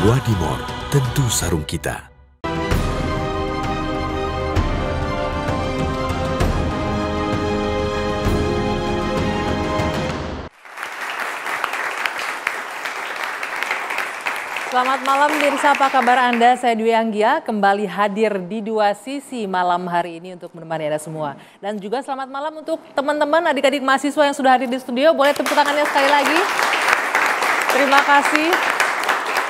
Wadimor, tentu sarung kita. Selamat malam pemirsa, apa kabar Anda? Saya Dwi Anggia kembali hadir di Dua Sisi malam hari ini untuk menemani Anda semua. Dan juga selamat malam untuk teman-teman adik-adik mahasiswa yang sudah hadir di studio. Boleh tepuk tangannya sekali lagi. Terima kasih.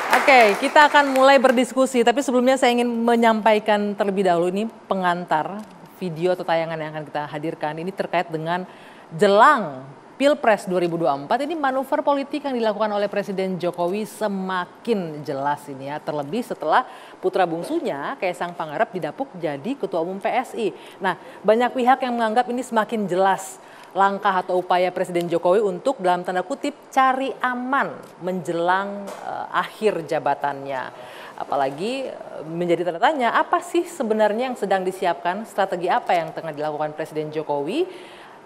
Oke, kita akan mulai berdiskusi. Tapi sebelumnya saya ingin menyampaikan terlebih dahulu ini pengantar video atau tayangan yang akan kita hadirkan. Ini terkait dengan jelang Pilpres 2024, ini manuver politik yang dilakukan oleh Presiden Jokowi semakin jelas ini ya. Terlebih setelah putra bungsunya, Kaisang Pangarep, didapuk jadi Ketua Umum PSI. Nah, banyak pihak yang menganggap ini semakin jelas langkah atau upaya Presiden Jokowi untuk dalam tanda kutip cari aman menjelang akhir jabatannya. Apalagi menjadi tanda tanya, apa sih sebenarnya yang sedang disiapkan, strategi apa yang tengah dilakukan Presiden Jokowi,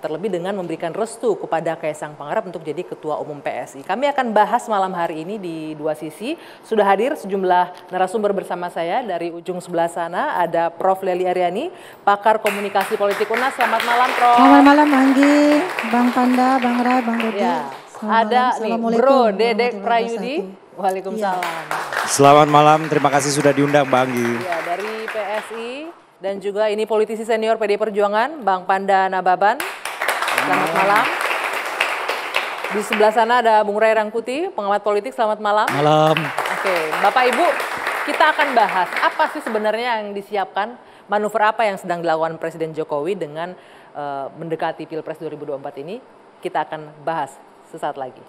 terlebih dengan memberikan restu kepada Kaisang Pangarep untuk jadi Ketua Umum PSI. Kami akan bahas malam hari ini di Dua Sisi. Sudah hadir sejumlah narasumber bersama saya. Dari ujung sebelah sana ada Prof. Lely Aryani, pakar komunikasi politik UNAS. Selamat malam, Prof. Selamat malam, Anggi, Bang Panda, Bang Rai, Bang Dodi. Ya. Ada nih Bro Dedek Prayudi. Waalaikumsalam. Ya. Selamat malam, terima kasih sudah diundang, Bang Anggi. Ya, dari PSI dan juga ini politisi senior PD Perjuangan, Bang Panda Nababan. Selamat malam. Di sebelah sana ada Bung Ray Rangkuti, pengamat politik. Selamat malam. Malam. Oke, Bapak Ibu, kita akan bahas apa sih sebenarnya yang disiapkan, manuver apa yang sedang dilakukan Presiden Jokowi dengan mendekati Pilpres 2024 ini. Kita akan bahas sesaat lagi.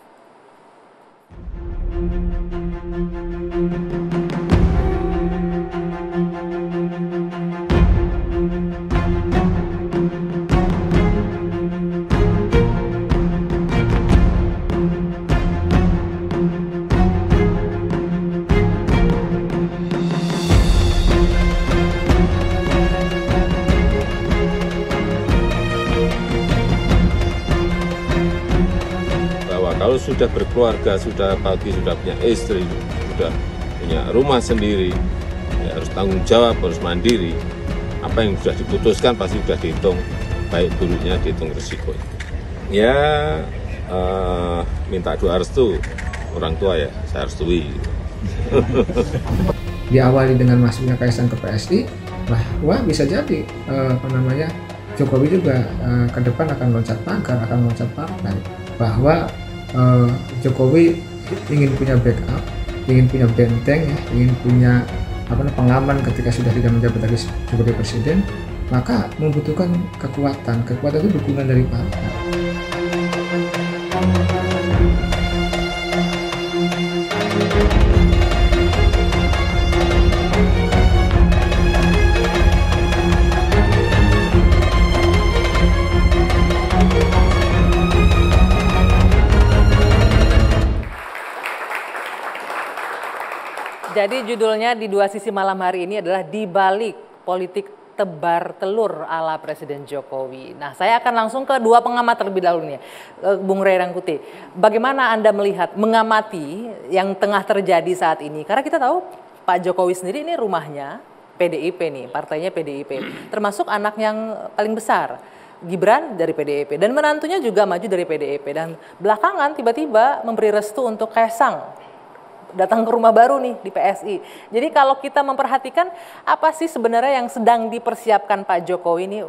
Kalau sudah berkeluarga, sudah pagi, sudah punya istri, sudah punya rumah sendiri, ya harus tanggung jawab, harus mandiri. Apa yang sudah diputuskan pasti sudah dihitung, baik buruknya dihitung risiko. Ya, minta doa restu orang tua ya, saya restui. Diawali dengan masuknya Kaisang ke PSI, bahwa bisa jadi Jokowi juga ke depan akan loncat pagar, akan loncat partai, bahwa Jokowi ingin punya backup, ingin punya benteng, ya, ingin punya pengaman ketika sudah tidak menjabat lagi sebagai presiden, maka membutuhkan kekuatan. Kekuatan itu dukungan dari partai. Jadi judulnya di Dua Sisi malam hari ini adalah Di Balik Politik Tebar Telur ala Presiden Jokowi. Nah, saya akan langsung ke dua pengamat terlebih dahulu nih, Bung Ray Rangkuti. Bagaimana Anda melihat, mengamati yang tengah terjadi saat ini? Karena kita tahu Pak Jokowi sendiri ini rumahnya PDIP nih, partainya PDIP. Termasuk anak yang paling besar, Gibran dari PDIP. Dan menantunya juga maju dari PDIP. Dan belakangan tiba-tiba memberi restu untuk Kaisang datang ke rumah baru nih di PSI. Jadi kalau kita memperhatikan apa sih sebenarnya yang sedang dipersiapkan Pak Jokowi ini,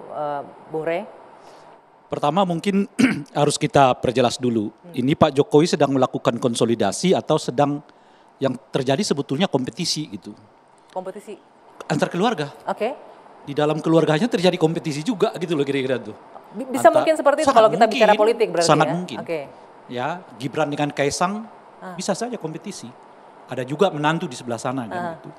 Bung Rey? Pertama mungkin harus kita perjelas dulu. Ini Pak Jokowi sedang melakukan konsolidasi atau sedang yang terjadi sebetulnya kompetisi gitu. Kompetisi? Antar keluarga. Oke. Di dalam keluarganya terjadi kompetisi juga gitu loh kira-kira tuh. Bisa mungkin seperti itu kalau kita bicara politik berarti sangat ya? mungkin. Oke. Ya, Gibran dengan Kaisang bisa saja kompetisi. Ada juga menantu di sebelah sana kan gitu.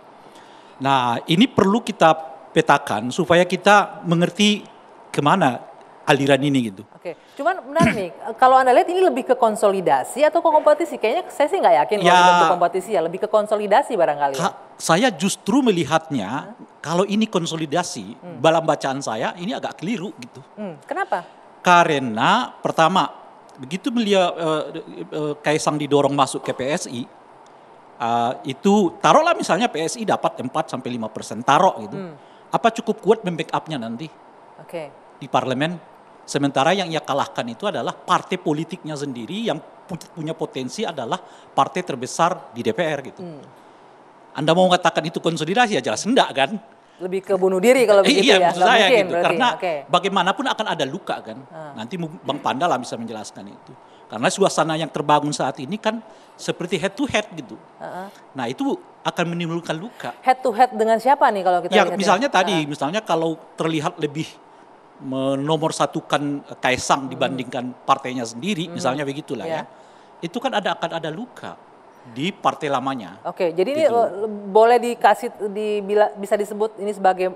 Nah, ini perlu kita petakan supaya kita mengerti kemana aliran ini gitu. Oke, cuman benar nih, kalau Anda lihat ini lebih ke konsolidasi atau ke kompetisi? Kayaknya saya sih nggak yakin kalau bentuk kompetisi ya, lebih ke konsolidasi barangkali. Saya justru melihatnya kalau ini konsolidasi, dalam bacaan saya ini agak keliru gitu. Kenapa? Karena pertama, begitu beliau Kaisang didorong masuk ke PSI, itu taruhlah misalnya PSI dapat 4-5%, taruh gitu. Apa cukup kuat membackup-nya nanti di parlemen? Sementara yang ia kalahkan itu adalah partai politiknya sendiri yang punya potensi adalah partai terbesar di DPR gitu. Anda mau mengatakan itu konsolidasi ya jelas enggak kan? Lebih ke bunuh diri kalau begitu iya, ya? maksud saya mungkin, gitu. berarti. Karena bagaimanapun akan ada luka kan. Nanti Bang Panda lah bisa menjelaskan itu. Karena suasana yang terbangun saat ini kan seperti head to head gitu. Nah itu akan menimbulkan luka. Head to head dengan siapa nih kalau kita Ya lihat misalnya tadi, misalnya kalau terlihat lebih menomorsatukan Kaisang dibandingkan partainya sendiri, misalnya begitulah ya. Itu kan akan ada luka di partai lamanya. Oke, jadi ini Gitu. boleh bisa disebut ini sebagai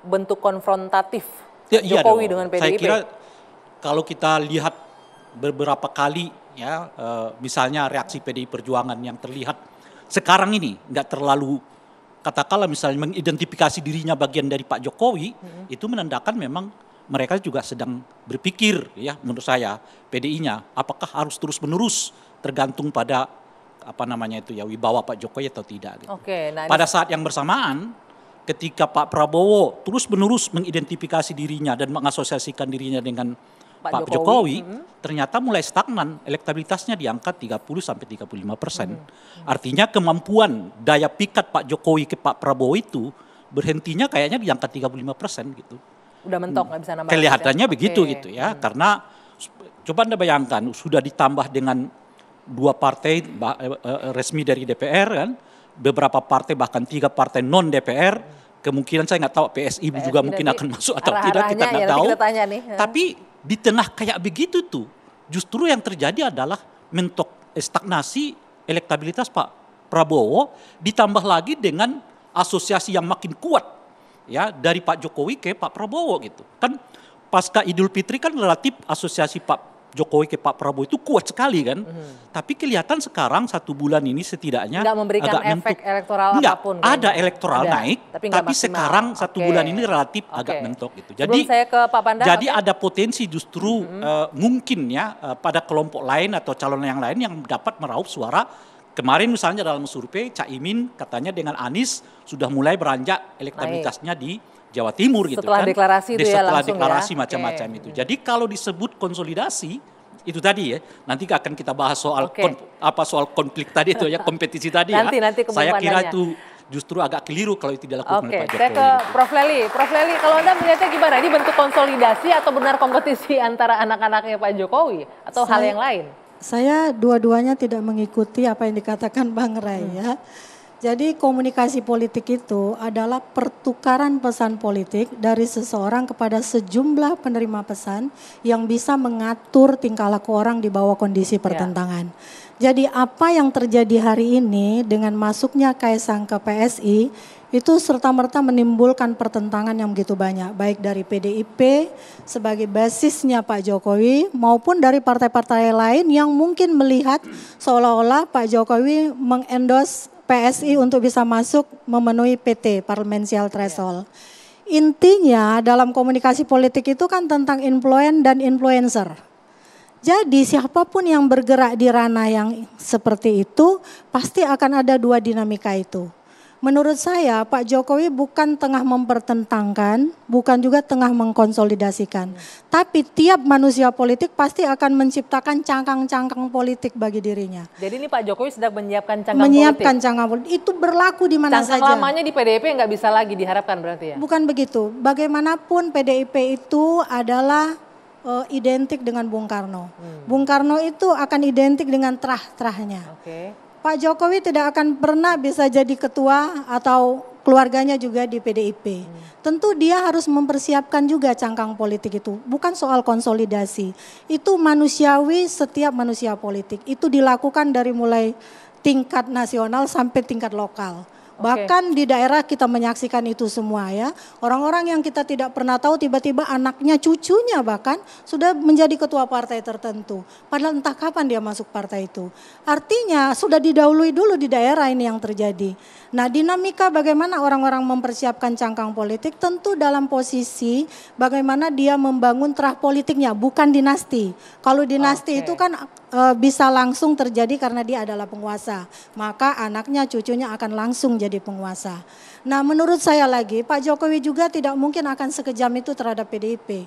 bentuk konfrontatif Jokowi dengan PDIP. Saya kira kalau kita lihat beberapa kali ya, misalnya reaksi PDI Perjuangan yang terlihat sekarang ini nggak terlalu katakanlah misalnya mengidentifikasi dirinya bagian dari Pak Jokowi, itu menandakan memang mereka juga sedang berpikir ya menurut saya PDI-nya apakah harus terus-menerus tergantung pada wibawa Pak Jokowi atau tidak gitu. Nah Pada saat yang bersamaan ketika Pak Prabowo terus-menerus mengidentifikasi dirinya dan mengasosiasikan dirinya dengan Pak Jokowi, ternyata mulai stagnan, elektabilitasnya di angka 30-35%. Artinya kemampuan daya pikat Pak Jokowi ke Pak Prabowo itu berhentinya kayaknya di angka 35% gitu. Udah mentok, nggak bisa nambah. Kelihatannya begitu gitu ya, karena coba Anda bayangkan sudah ditambah dengan 2 partai resmi dari DPR kan, beberapa partai bahkan 3 partai non DPR, kemungkinan saya nggak tahu PSI juga mungkin akan masuk atau tidak, kita nggak tahu. Tapi di tengah kayak begitu tuh, justru yang terjadi adalah mentok stagnasi elektabilitas Pak Prabowo, ditambah lagi dengan asosiasi yang makin kuat ya dari Pak Jokowi ke Pak Prabowo gitu. Kan pasca Idul Fitri kan relatif asosiasi Pak Jokowi ke Pak Prabowo itu kuat sekali kan. Tapi kelihatan sekarang 1 bulan ini setidaknya nggak memberikan agak efek elektoral apapun. Ada elektoral naik, tapi sekarang 1 bulan ini relatif agak mentok gitu. Jadi saya ke Pak Panda, ada potensi justru mungkin ya pada kelompok lain atau calon yang lain yang dapat meraup suara. Kemarin misalnya dalam survei Caimin katanya dengan Anies sudah mulai beranjak elektabilitasnya di Jawa Timur gitu setelah kan. deklarasi itu ya setelah langsung deklarasi ya. macam-macam itu. Jadi kalau disebut konsolidasi itu tadi ya, nanti akan kita bahas soal soal konflik tadi itu ya, kompetisi tadi nanti Saya kira itu justru agak keliru kalau itu dilakukan oleh Pak Jokowi. Saya ke Prof. Lely. Prof. Lely, kalau Anda melihatnya gimana? Ini bentuk konsolidasi atau benar kompetisi antara anak-anaknya Pak Jokowi atau hal yang lain? Saya dua-duanya tidak mengikuti apa yang dikatakan Bang Ray ya. Jadi komunikasi politik itu adalah pertukaran pesan politik dari seseorang kepada sejumlah penerima pesan yang bisa mengatur tingkah laku orang di bawah kondisi pertentangan. Jadi apa yang terjadi hari ini dengan masuknya Kaisang ke PSI itu serta-merta menimbulkan pertentangan yang begitu banyak. Baik dari PDIP sebagai basisnya Pak Jokowi maupun dari partai-partai lain yang mungkin melihat seolah-olah Pak Jokowi mengendorse PSI untuk bisa masuk memenuhi PT, Parliamentary Threshold. Intinya dalam komunikasi politik itu kan tentang influence dan influencer. Jadi siapapun yang bergerak di ranah yang seperti itu pasti akan ada 2 dinamika itu. Menurut saya Pak Jokowi bukan tengah mempertentangkan, bukan juga tengah mengkonsolidasikan. Tapi tiap manusia politik pasti akan menciptakan cangkang-cangkang politik bagi dirinya. Jadi ini Pak Jokowi sedang menyiapkan cangkang menyiapkan politik? cangkang politik. Itu berlaku di mana saja. Cangkang lamanya di PDIP nggak bisa lagi diharapkan berarti ya? Bukan begitu. Bagaimanapun PDIP itu adalah identik dengan Bung Karno. Bung Karno itu akan identik dengan terah-terahnya. Pak Jokowi tidak akan pernah bisa jadi ketua atau keluarganya juga di PDIP. Tentu dia harus mempersiapkan juga cangkang politik itu. Bukan soal konsolidasi. Itu manusiawi setiap manusia politik. Itu dilakukan dari mulai tingkat nasional sampai tingkat lokal. Bahkan di daerah kita menyaksikan itu semua ya. Orang-orang yang kita tidak pernah tahu tiba-tiba anaknya, cucunya bahkan sudah menjadi ketua partai tertentu. Padahal entah kapan dia masuk partai itu. Artinya sudah didahului dulu di daerah ini yang terjadi. Nah dinamika bagaimana orang-orang mempersiapkan cangkang politik tentu dalam posisi bagaimana dia membangun terah politiknya bukan dinasti. Kalau dinasti itu kan bisa langsung terjadi karena dia adalah penguasa. Maka anaknya, cucunya akan langsung jadi penguasa. Nah menurut saya lagi Pak Jokowi juga tidak mungkin akan sekejam itu terhadap PDIP.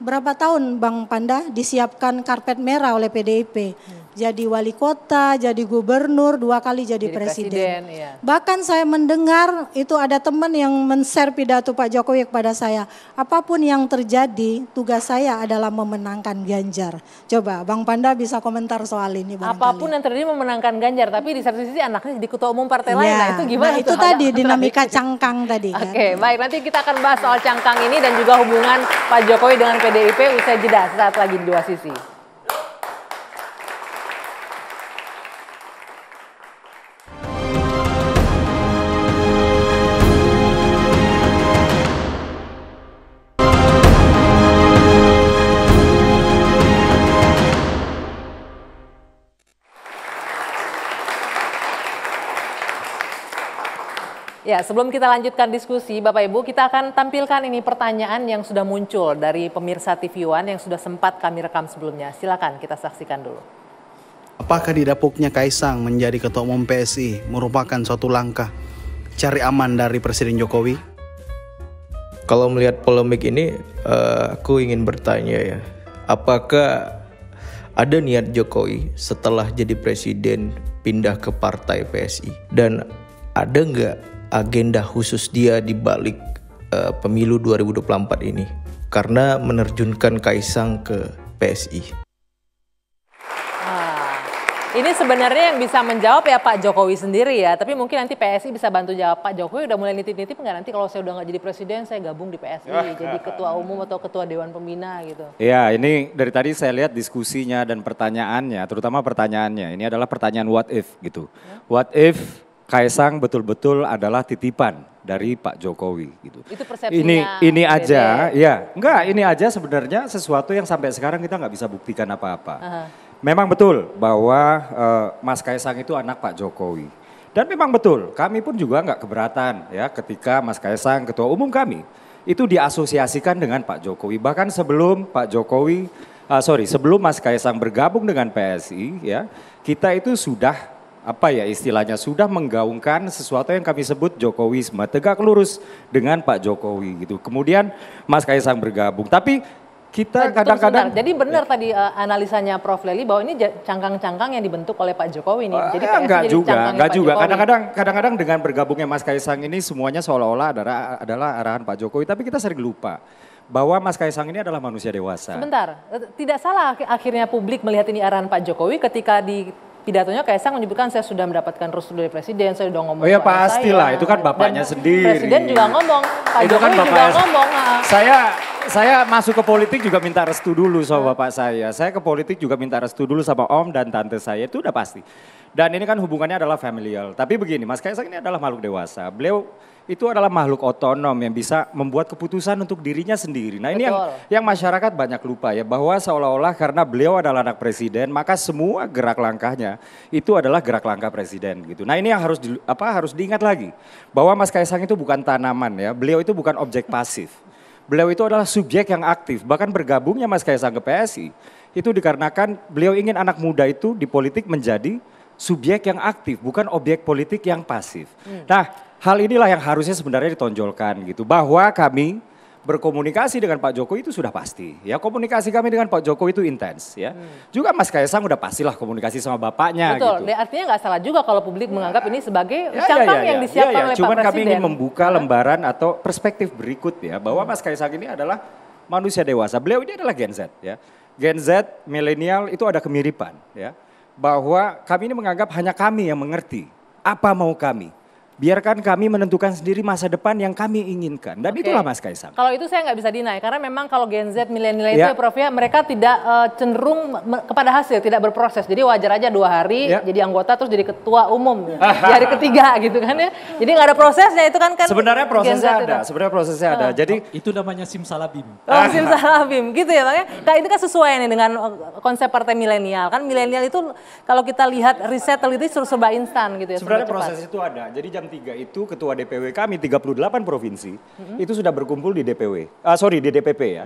Berapa tahun Bang Panda disiapkan karpet merah oleh PDIP. Jadi wali kota, jadi gubernur, 2 kali jadi presiden. Iya. Bahkan saya mendengar itu ada teman yang men-share pidato Pak Jokowi kepada saya. Apapun yang terjadi, tugas saya adalah memenangkan Ganjar. Coba Bang Panda bisa komentar soal ini barangkali. Apapun yang terjadi memenangkan Ganjar, tapi di satu sisi anaknya jadi ketua umum partai lain. Nah itu gimana? Nah itu tadi dinamika cangkang tadi kan. Oke, baik, nanti kita akan bahas soal cangkang ini dan juga hubungan Pak Jokowi dengan PDIP usai jeda saat lagi di Dua Sisi. Ya, sebelum kita lanjutkan diskusi, Bapak Ibu, kita akan tampilkan ini pertanyaan yang sudah muncul dari pemirsa TV One yang sudah sempat kami rekam sebelumnya. Silakan kita saksikan dulu. Apakah didapuknya Kaisang menjadi Ketua Umum PSI merupakan suatu langkah cari aman dari Presiden Jokowi? Kalau melihat polemik ini, aku ingin bertanya ya, apakah ada niat Jokowi setelah jadi presiden pindah ke partai PSI? Dan ada nggak agenda khusus dia di balik pemilu 2024 ini karena menerjunkan Kaisang ke PSI? Ini sebenarnya yang bisa menjawab ya Pak Jokowi sendiri ya, tapi mungkin nanti PSI bisa bantu jawab. Pak Jokowi udah mulai nitip-nitip nggak nanti kalau saya udah nggak jadi presiden saya gabung di PSI jadi ketua umum atau ketua dewan pembina gitu. Ya ini dari tadi saya lihat diskusinya dan pertanyaannya, terutama pertanyaannya ini adalah pertanyaan what if gitu. What if Kaisang betul-betul adalah titipan dari Pak Jokowi gitu. Itu persepsinya. Ini aja, ya enggak ini aja sebenarnya sesuatu yang sampai sekarang kita nggak bisa buktikan apa-apa. Memang betul bahwa Mas Kaisang itu anak Pak Jokowi. Dan memang betul kami pun juga nggak keberatan ya ketika Mas Kaisang ketua umum kami itu diasosiasikan dengan Pak Jokowi. Bahkan sebelum Pak Jokowi, sebelum Mas Kaisang bergabung dengan PSI ya kita itu sudah istilahnya sudah menggaungkan sesuatu yang kami sebut Jokowisme, tegak lurus dengan Pak Jokowi gitu. Kemudian Mas Kaisang bergabung, tapi kita kadang-kadang. Jadi benar tadi analisanya Prof Lely bahwa ini cangkang-cangkang yang dibentuk oleh Pak Jokowi nih. Jadi enggak juga. Kadang-kadang dengan bergabungnya Mas Kaisang ini semuanya seolah-olah adalah arahan Pak Jokowi, tapi kita sering lupa bahwa Mas Kaisang ini adalah manusia dewasa. Sebentar, tidak salah akhirnya publik melihat ini arahan Pak Jokowi ketika di pidatonya Kaisang menyebutkan saya sudah mendapatkan restu dari presiden, saya sudah ngomong. Oh ya pastilah, itu kan bapaknya sendiri. Presiden juga ngomong, Pak itu Jokowi kan juga ngomong. Saya masuk ke politik juga minta restu dulu sama bapak saya. Saya ke politik juga minta restu dulu sama om dan tante saya, itu udah pasti. Dan ini kan hubungannya adalah familial. Tapi begini, Mas Kaisang ini adalah makhluk dewasa. Beliau itu adalah makhluk otonom yang bisa membuat keputusan untuk dirinya sendiri. Nah ini yang masyarakat banyak lupa ya, bahwa seolah-olah karena beliau adalah anak presiden, maka semua gerak langkahnya itu adalah gerak langkah presiden gitu. Nah ini yang harus diingat lagi, bahwa Mas Kaisang itu bukan tanaman ya, beliau itu bukan objek pasif. Beliau itu adalah subjek yang aktif, bahkan bergabungnya Mas Kaisang ke PSI itu dikarenakan beliau ingin anak muda itu di politik menjadi subjek yang aktif, bukan objek politik yang pasif. Nah, hal inilah yang harusnya sebenarnya ditonjolkan gitu, bahwa kami berkomunikasi dengan Pak Jokowi itu sudah pasti. Ya, komunikasi kami dengan Pak Jokowi itu intens ya. Juga Mas Kaisang udah pastilah komunikasi sama bapaknya. Betul, gitu. Artinya nggak salah juga kalau publik menganggap ini sebagai cangkang yang disiapkan oleh Pak Presiden. Cuman kami ingin membuka lembaran atau perspektif berikut ya, bahwa Mas Kaisang ini adalah manusia dewasa. Beliau ini adalah Gen Z ya. Gen Z, milenial itu ada kemiripan ya. Bahwa kami ini menganggap hanya kami yang mengerti apa mau kami. Biarkan kami menentukan sendiri masa depan yang kami inginkan. Dan itulah Mas Kaisang. Kalau itu saya nggak bisa deny. Karena memang kalau Gen Z, milenial itu ya Prof ya, mereka tidak cenderung kepada hasil, tidak berproses. Jadi wajar aja 2 hari jadi anggota terus jadi ketua umum. Di hari ketiga gitu kan ya. Jadi nggak ada prosesnya itu kan. Sebenarnya prosesnya ada. Jadi itu namanya simsalabim. Oh simsalabim gitu ya Bang ya. Nah, itu kan sesuai nih dengan konsep partai milenial. Kan milenial itu kalau kita lihat riset teliti serba instan gitu ya. Sebenarnya proses itu ada. Jadi jam 3 itu ketua DPW kami 38 provinsi itu sudah berkumpul di DPW. Di DPP ya.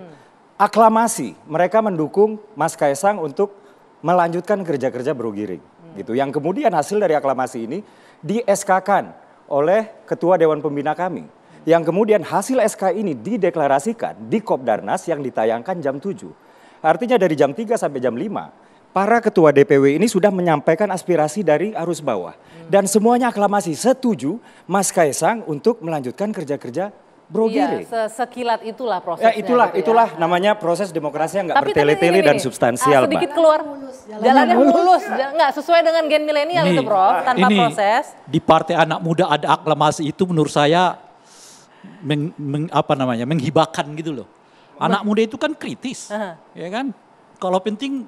Aklamasi, mereka mendukung Mas Kaisang untuk melanjutkan kerja-kerja Bro Giring. Gitu. Yang kemudian hasil dari aklamasi ini di-SK-kan oleh Ketua Dewan Pembina kami. Yang kemudian hasil SK ini dideklarasikan di Kopdarnas yang ditayangkan jam 7. Artinya dari jam 3 sampai jam 5, para ketua DPW ini sudah menyampaikan aspirasi dari arus bawah. Dan semuanya aklamasi setuju Mas Kaisang untuk melanjutkan kerja-kerja Bro Giring. Iya, sekilat itulah prosesnya. Ya, itulah gitu namanya proses demokrasi yang nggak bertele-tele dan substansial, sedikit Mbak. keluar, jalannya mulus, nggak sesuai dengan gen milenial itu, Prof, tanpa proses. Di Partai Anak Muda ada aklamasi itu menurut saya menghibahkan gitu loh. Anak muda itu kan kritis, ya kan? Kalau penting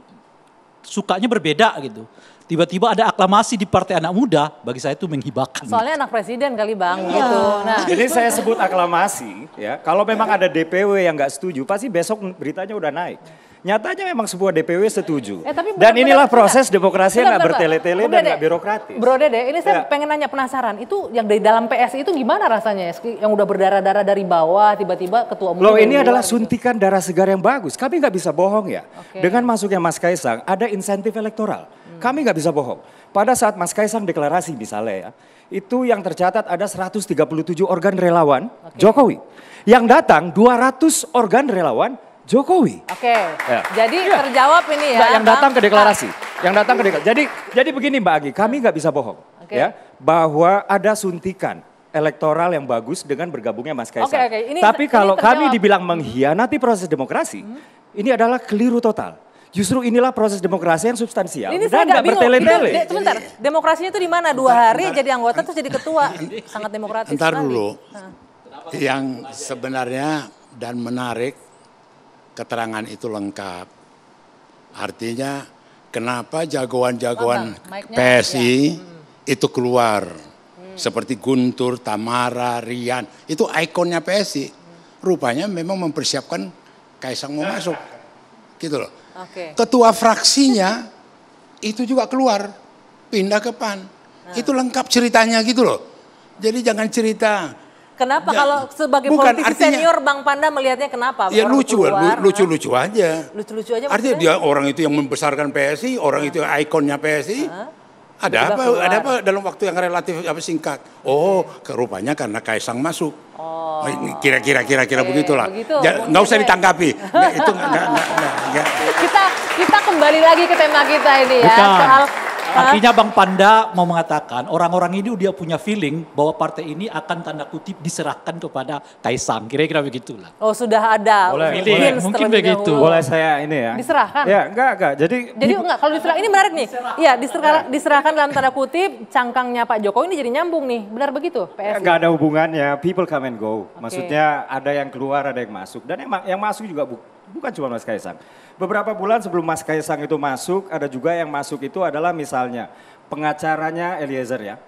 sukanya berbeda gitu. Tiba-tiba ada aklamasi di Partai Anak Muda, bagi saya itu menghibahkan. Soalnya anak presiden kali Bang, gitu. Nah, jadi saya sebut aklamasi, ya. Kalau memang ada DPW yang nggak setuju, pasti besok beritanya udah naik. Nyatanya memang sebuah DPW setuju. Dan inilah proses demokrasi yang nggak bertele-tele dan nggak birokratis. Bro Dede, ini saya pengen nanya, penasaran. Itu yang dari dalam PSI itu gimana rasanya? Yang udah berdarah-darah dari bawah, tiba-tiba ketua umum. Loh, ini adalah suntikan darah segar yang bagus. Kami nggak bisa bohong ya. Dengan masuknya Mas Kaisang, ada insentif elektoral. Kami nggak bisa bohong. Pada saat Mas Kaisang deklarasi misalnya ya, itu yang tercatat ada 137 organ relawan Jokowi. Yang datang 200 organ relawan Jokowi. Jadi terjawab ini ya. Yang datang ke deklarasi. Jadi begini Mbak Agi, kami nggak bisa bohong. Ya, bahwa ada suntikan elektoral yang bagus dengan bergabungnya Mas Kaisang. Tapi kalau kami dibilang mengkhianati proses demokrasi, ini adalah keliru total. Justru inilah proses demokrasi yang substansial dan nggak bertele-tele. Sebentar, demokrasinya itu di mana? 2 hari jadi anggota terus jadi ketua. Sangat demokratis. Ntar dulu, yang sebenarnya dan menarik, keterangan itu lengkap. Artinya kenapa jagoan-jagoan PSI itu keluar. Seperti Guntur, Tamara, Rian. Itu ikonnya PSI. Rupanya memang mempersiapkan Kaisang mau masuk. Gitu loh. Ketua fraksinya itu juga keluar. Pindah ke PAN. Itu lengkap ceritanya gitu loh. Jadi jangan cerita. Kenapa kalau sebagai politisi senior Bang Panda melihatnya kenapa? Ya lucu aja. Lucu-lucu aja. Artinya dia orang itu yang membesarkan PSI, orang itu yang ikonnya PSI. Ada apa dalam waktu yang relatif singkat? Oh, rupanya karena Kaisang masuk. Oh, kira-kira begitulah. Nggak usah ditanggapi. Itu nggak. Kita kembali lagi ke tema kita ini ya. Soal artinya Bang Panda mau mengatakan orang-orang ini dia punya feeling bahwa partai ini akan tanda kutip diserahkan kepada Kaisang. Kira-kira begitulah. Oh, sudah ada. Mungkin begitu. Boleh saya ini ya. Diserahkan? Ya, enggak. Jadi enggak, kalau diserahkan ini menarik nih. Iya, diserahkan dalam tanda kutip cangkangnya Pak Jokowi ini jadi nyambung nih. Benar begitu PSI? Enggak ada hubungannya, people come and go. Maksudnya ada yang keluar, ada yang masuk. Dan yang masuk juga bukan cuma Mas Kaisang. Beberapa bulan sebelum Mas Kaisang itu masuk, ada juga yang masuk itu adalah misalnya pengacaranya Eliezer ya.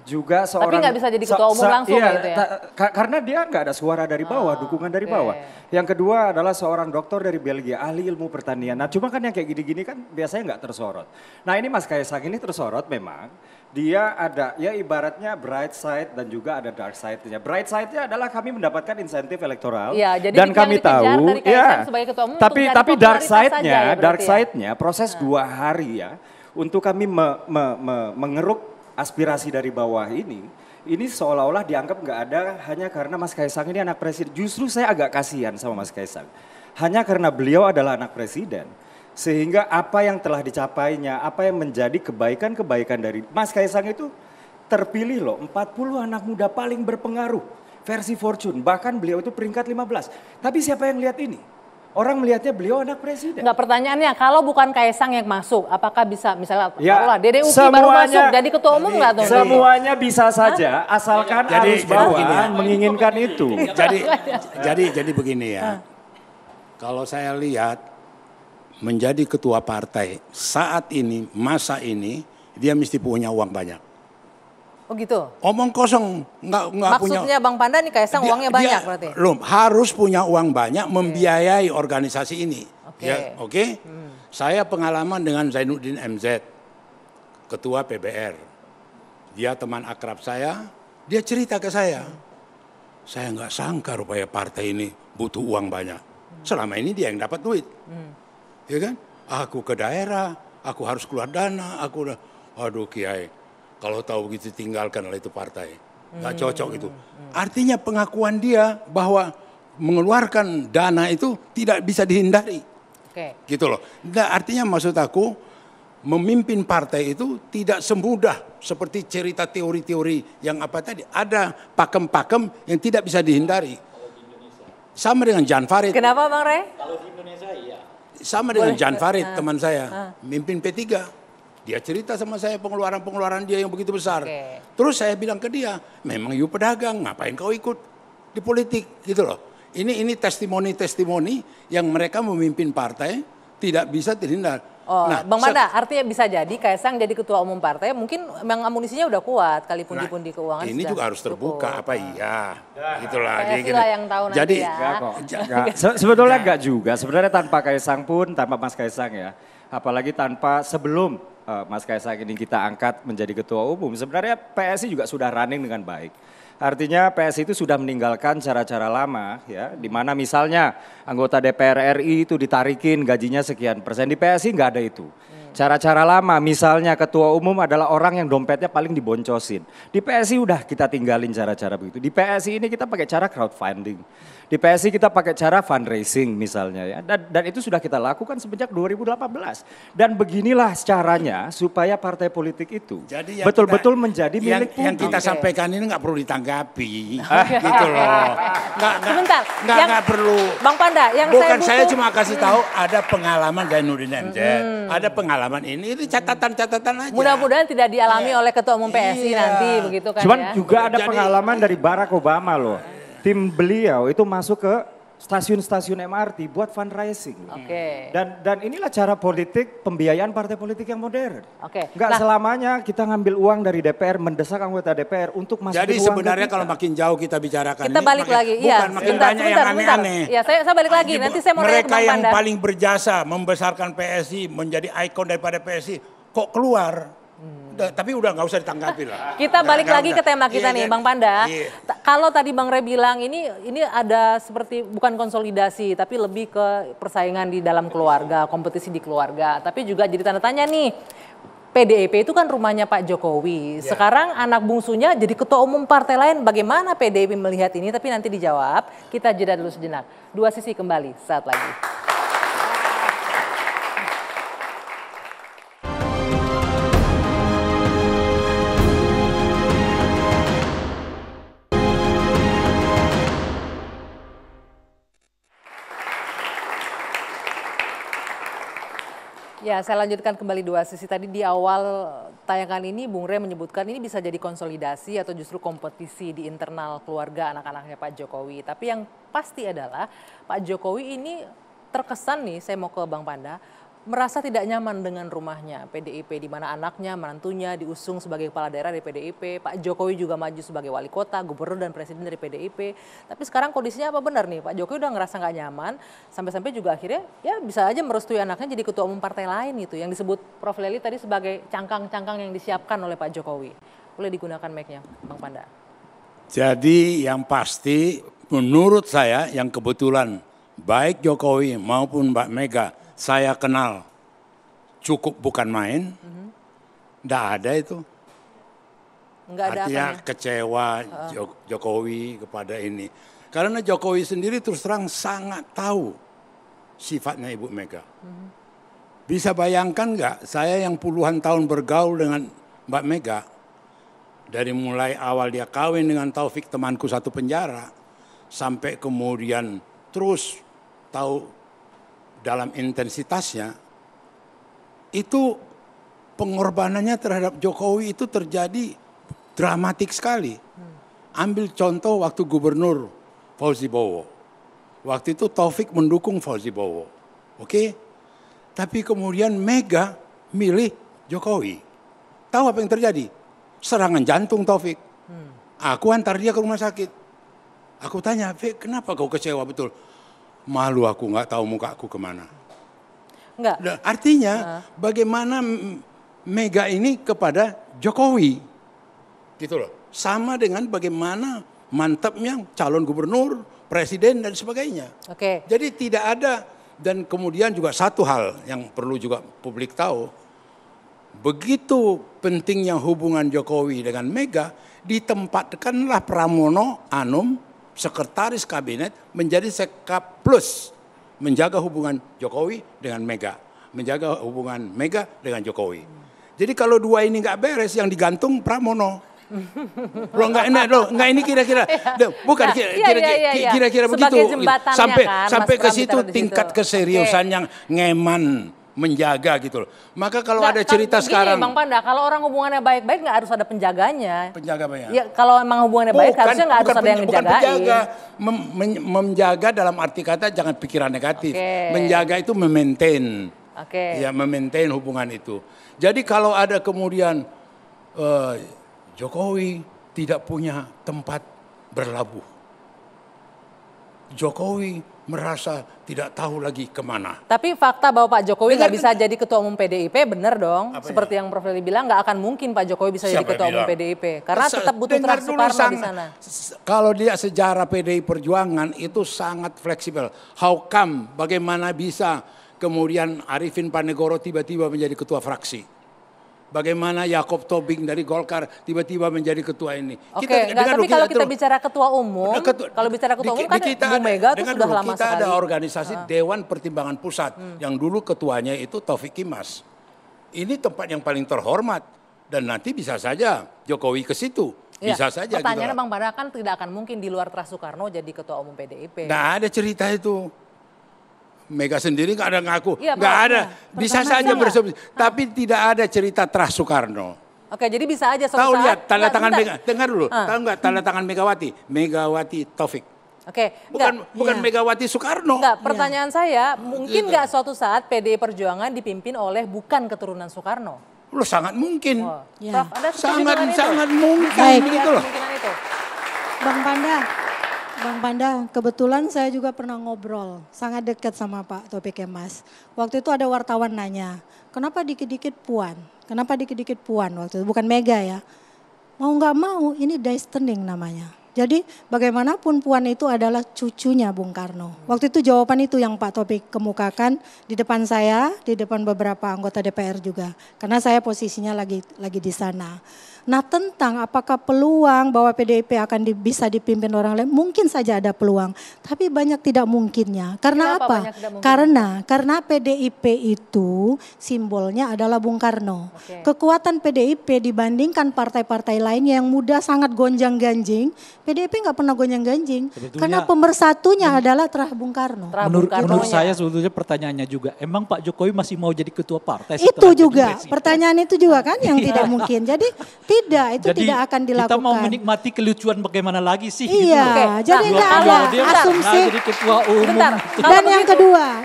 Juga seorang. Tapi nggak bisa jadi ketua umum langsung gitu ya? Karena dia nggak ada suara dari bawah, dukungan dari bawah. Yang kedua adalah seorang doktor dari Belgia, ahli ilmu pertanian. Nah cuma kan yang kayak gini-gini kan biasanya nggak tersorot. Nah ini Mas Kaisang ini tersorot memang. Dia ada ya ibaratnya bright side dan juga ada dark side-nya. Bright side-nya adalah kami mendapatkan insentif elektoral dan kami tahu ya. Tapi dark side-nya proses 2 hari ya untuk kami mengeruk aspirasi dari bawah ini seolah-olah dianggap nggak ada hanya karena Mas Kaisang ini anak presiden. Justru saya agak kasihan sama Mas Kaisang. Hanya karena beliau adalah anak presiden. Sehingga apa yang telah dicapainya, apa yang menjadi kebaikan-kebaikan dari Mas Kaisang itu terpilih loh 40 anak muda paling berpengaruh versi Fortune. Bahkan beliau itu peringkat 15. Tapi siapa yang lihat ini? Orang melihatnya beliau anak presiden. Enggak, pertanyaannya kalau bukan Kaisang yang masuk, apakah bisa misalnya Dede Uki baru masuk jadi ketua umum nggak tuh? Semuanya bisa saja asalkan arus bawah menginginkan itu. Jadi begini ya. Kalau saya lihat menjadi ketua partai saat ini, masa ini, dia mesti punya uang banyak. Oh gitu? Omong kosong, nggak punya. Maksudnya Bang Panda nih Kaisang uangnya banyak berarti? Harus punya uang banyak membiayai organisasi ini. Oke? Saya pengalaman dengan Zainuddin MZ, ketua PBR. Dia teman akrab saya, dia cerita ke saya. Saya nggak sangka rupanya partai ini butuh uang banyak. Selama ini dia yang dapat duit. Ya kan? Aku ke daerah, aku harus keluar dana, aduh Kiai, kalau tahu begitu tinggalkanlah itu partai. Nggak cocok itu. Artinya pengakuan dia bahwa mengeluarkan dana itu tidak bisa dihindari. Gitu loh. Nah, artinya maksud aku memimpin partai itu tidak semudah seperti cerita teori-teori yang apa tadi. Ada pakem-pakem yang tidak bisa dihindari. Sama dengan Jan Farid. Kenapa Bang Rey? Kalau di Indonesia iya. Sama dengan Jan Farid, teman saya, mimpin P3. Dia cerita sama saya pengeluaran-pengeluaran dia yang begitu besar. Terus saya bilang ke dia, memang you pedagang, ngapain kau ikut di politik, gitu loh. Ini testimoni-testimoni yang mereka memimpin partai tidak bisa terhindar. Nah, Bang Panda, artinya bisa jadi Kaisang jadi ketua umum partai, mungkin memang amunisinya udah kuat, kali pundi-pundi keuangan. Ini juga harus terbuka, apa iya? Itulah. PSI lah yang tahu nanti jadi, ya. Sebetulnya enggak juga. Sebenarnya tanpa Kaisang pun, tanpa Mas Kaisang ya. Apalagi tanpa sebelum Mas Kaisang ini kita angkat menjadi ketua umum. Sebenarnya PSI juga sudah running dengan baik. Artinya PSI itu sudah meninggalkan cara-cara lama ya, di mana misalnya anggota DPR RI itu ditarikin gajinya sekian persen, di PSI nggak ada itu. Cara-cara lama misalnya ketua umum adalah orang yang dompetnya paling diboncosin. Di PSI udah kita tinggalin cara-cara begitu. Di PSI ini kita pakai cara crowdfunding. Di PSI kita pakai cara fundraising misalnya ya. Dan itu sudah kita lakukan sejak 2018. Dan beginilah caranya supaya partai politik itu betul-betul menjadi milik publik. Yang kita sampaikan ini nggak perlu ditanggapi. Gitu loh. Sebentar. Nggak perlu. Bang Panda, yang bukan saya cuma kasih tahu ada pengalaman Zainuddin MZ. Ada pengalaman ini catatan-catatan aja. Mudah-mudahan tidak dialami oleh ketua umum PSI nanti begitu kan. Cuman ya. juga ada pengalaman dari Barack Obama loh. Tim beliau itu masuk ke stasiun-stasiun MRT buat fundraising. Dan inilah cara politik pembiayaan partai politik yang modern. Nggak selamanya kita ngambil uang dari DPR, mendesak anggota DPR untuk masuk jadi ke sebenarnya kalau makin jauh kita bicarakan kita balik lagi. Bukan makin banyak yang aneh-aneh. Ya, saya balik lagi. Nanti saya mau mereka nanya ke Bang yang Panda. paling berjasa membesarkan PSI menjadi ikon daripada PSI kok keluar. Tapi udah nggak usah ditanggapi lah. Kita balik lagi ke tema kita nih, Bang Panda. Kalau tadi Bang Rey bilang ini ada seperti bukan konsolidasi, tapi lebih ke persaingan di dalam keluarga, kompetisi di keluarga. Tapi juga jadi tanda tanya nih, PDIP itu kan rumahnya Pak Jokowi. Sekarang anak bungsunya jadi ketua umum partai lain. Bagaimana PDIP melihat ini? Tapi nanti dijawab. Kita jeda dulu sejenak. Dua Sisi kembali saat lagi. Ya, saya lanjutkan kembali Dua Sisi. Tadi di awal tayangan ini Bung Rey menyebutkan ini bisa jadi konsolidasi atau justru kompetisi di internal keluarga anak-anaknya Pak Jokowi. Tapi yang pasti adalah Pak Jokowi ini terkesan nih, saya mau ke Bang Panda, merasa tidak nyaman dengan rumahnya PDIP, di mana anaknya, menantunya diusung sebagai kepala daerah dari PDIP, Pak Jokowi juga maju sebagai wali kota, gubernur dan presiden dari PDIP. Tapi sekarang kondisinya apa benar nih? Pak Jokowi udah ngerasa nggak nyaman, sampai-sampai juga akhirnya ya bisa aja merestui anaknya jadi ketua umum partai lain gitu, yang disebut Prof. Leli tadi sebagai cangkang-cangkang yang disiapkan oleh Pak Jokowi. Boleh digunakan mic-nya, Bang Panda. Jadi yang pasti menurut saya yang kebetulan baik Jokowi maupun Mbak Mega saya kenal cukup bukan main, nggak ada itu. Nggak ada artinya apanya? Kecewa Jokowi kepada ini. Karena Jokowi sendiri terus terang sangat tahu sifatnya Ibu Mega. Bisa bayangkan nggak, saya yang puluhan tahun bergaul dengan Mbak Mega, dari mulai awal dia kawin dengan Taufik temanku satu penjara, sampai kemudian terus tahu dalam intensitasnya, itu pengorbanannya terhadap Jokowi itu terjadi dramatik sekali. Ambil contoh waktu gubernur Fauzi Bowo. Waktu itu Taufik mendukung Fauzi Bowo. Oke? Tapi kemudian Mega milih Jokowi. Tahu apa yang terjadi? Serangan jantung Taufik. Aku antar dia ke rumah sakit. Aku tanya, Fik, kenapa kau kecewa betul? Malu aku nggak tahu mukaku kemana. Enggak. Nah, artinya bagaimana Mega ini kepada Jokowi. Gitu loh. Sama dengan bagaimana mantapnya calon gubernur, presiden dan sebagainya. Oke. Jadi tidak ada, dan kemudian juga satu hal yang perlu juga publik tahu, begitu pentingnya hubungan Jokowi dengan Mega, ditempatkanlah Pramono Anum, sekretaris kabinet, menjadi Sekap Plus, menjaga hubungan Jokowi dengan Mega, menjaga hubungan Mega dengan Jokowi. Jadi kalau dua ini nggak beres, yang digantung Pramono. Loh enggak ini kira-kira bukan kira-kira begitu sampai ke situ tingkat keseriusan yang ngeman menjaga gitu loh. Maka kalau ada cerita sekarang, Bang Panda, kalau orang hubungannya baik-baik nggak harus ada penjaganya. Penjaga banyak. Ya kalau emang hubungannya baik harusnya nggak harus ada yang ngejagain. Bukan penjaga, menjaga dalam arti kata jangan pikiran negatif. Menjaga itu memaintain. Ya memaintain hubungan itu. Jadi kalau ada kemudian Jokowi tidak punya tempat berlabuh. Jokowi merasa tidak tahu lagi kemana. Tapi fakta bahwa Pak Jokowi nggak bisa jadi ketua umum PDIP benar dong. Seperti yang Prof. Leli bilang nggak akan mungkin Pak Jokowi bisa jadi ketua umum PDIP. Karena tetap butuh Terah Soekarno di sana. Kalau dia sejarah PDI Perjuangan itu sangat fleksibel. How come? Bagaimana bisa kemudian Arifin Panegoro tiba-tiba menjadi ketua fraksi? Bagaimana Yakob Tobing dari Golkar tiba-tiba menjadi ketua ini? Tapi kalau kita bicara ketua umum, kalau bicara ketua umum kan Bu Mega itu sudah lama sekali. Kita ada organisasi Dewan Pertimbangan Pusat yang dulu ketuanya itu Taufik Kimas. Ini tempat yang paling terhormat dan nanti bisa saja Jokowi ke situ. Bisa saja. Pertanyaannya Bang Panda kan tidak akan mungkin di luar Terah Soekarno jadi ketua umum PDIP. Nggak ada cerita itu. Mega sendiri nggak ada ngaku, nggak ada. Bisa saja bersebut, tapi tidak ada cerita Terah Soekarno. Oke, jadi bisa aja suatu saat. Tahu lihat tanda tangan Mega, dengar dulu. Tahu nggak tanda tangan Megawati? Megawati Taufik. Oke, bukan Megawati Soekarno. Enggak, pertanyaan saya, mungkin nggak suatu saat PDI Perjuangan dipimpin oleh bukan keturunan Soekarno? Loh, sangat mungkin. Prof, Anda sangat mungkin gitu loh. Bang Panda, kebetulan saya juga pernah ngobrol sangat dekat sama Pak Taufik Kemas. Waktu itu ada wartawan nanya, kenapa dikit-dikit Puan? Kenapa dikit-dikit Puan waktu itu? Bukan Mega ya. Mau nggak mau ini destiny namanya. Jadi bagaimanapun Puan itu adalah cucunya Bung Karno. Waktu itu jawaban itu yang Pak Taufik kemukakan di depan saya, di depan beberapa anggota DPR juga. Karena saya posisinya lagi di sana. Nah tentang apakah peluang bahwa PDIP akan bisa dipimpin orang lain, mungkin saja ada peluang. Tapi banyak tidak mungkinnya. Karena apa? Karena PDIP itu simbolnya adalah Bung Karno. Kekuatan PDIP dibandingkan partai-partai lainnya yang muda sangat gonjang-ganjing, PDIP nggak pernah gonjang-ganjing. Karena pemersatunya adalah Terah Bung Karno. Menurut saya sebetulnya pertanyaannya juga, emang Pak Jokowi masih mau jadi ketua partai? Itu juga, pertanyaan itu juga kan yang tidak mungkin. Jadi tidak akan dilakukan. Kita mau menikmati kelucuan bagaimana lagi sih? Iya, gitu. jadi nggak ada asumsi. Jadi ketua umum. Dan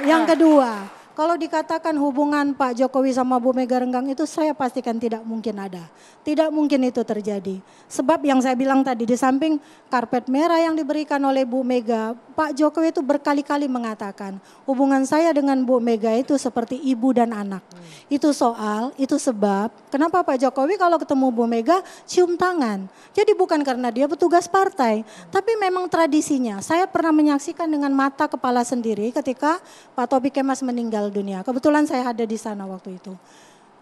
yang kedua, kalau dikatakan hubungan Pak Jokowi sama Bu Mega renggang itu saya pastikan tidak mungkin ada. Tidak mungkin itu terjadi. Sebab yang saya bilang tadi di samping karpet merah yang diberikan oleh Bu Mega, Pak Jokowi itu berkali-kali mengatakan hubungan saya dengan Bu Mega itu seperti ibu dan anak. Itu sebab kenapa Pak Jokowi kalau ketemu Bu Mega cium tangan. Jadi bukan karena dia petugas partai, tapi memang tradisinya. Saya pernah menyaksikan dengan mata kepala sendiri ketika Pak Taufik Kemas meninggal dunia. Kebetulan saya ada di sana waktu itu.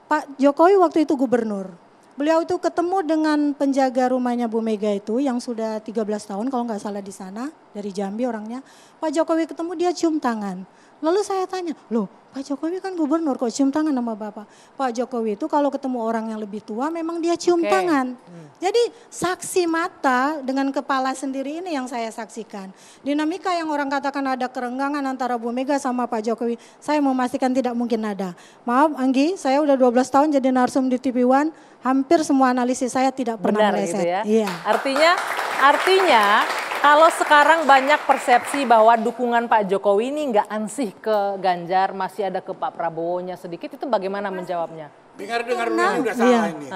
Pak Jokowi waktu itu gubernur. Beliau itu ketemu dengan penjaga rumahnya Bu Mega itu yang sudah 13 tahun kalau nggak salah di sana, dari Jambi orangnya. Pak Jokowi ketemu dia cium tangan. Lalu saya tanya, loh Pak Jokowi kan gubernur kok cium tangan sama Bapak. Pak Jokowi itu kalau ketemu orang yang lebih tua memang dia cium tangan. Jadi saksi mata dengan kepala sendiri ini yang saya saksikan. Dinamika yang orang katakan ada kerenggangan antara Bu Mega sama Pak Jokowi, saya memastikan tidak mungkin ada. Maaf Anggi, saya udah 12 tahun jadi narsum di TV One, hampir semua analisis saya tidak pernah meleset. Gitu ya? Iya. Artinya kalau sekarang banyak persepsi bahwa dukungan Pak Jokowi ini nggak ansih ke Ganjar, masih ada ke Pak Prabowo-nya sedikit, itu bagaimana menjawabnya? Dengar udah salah ini.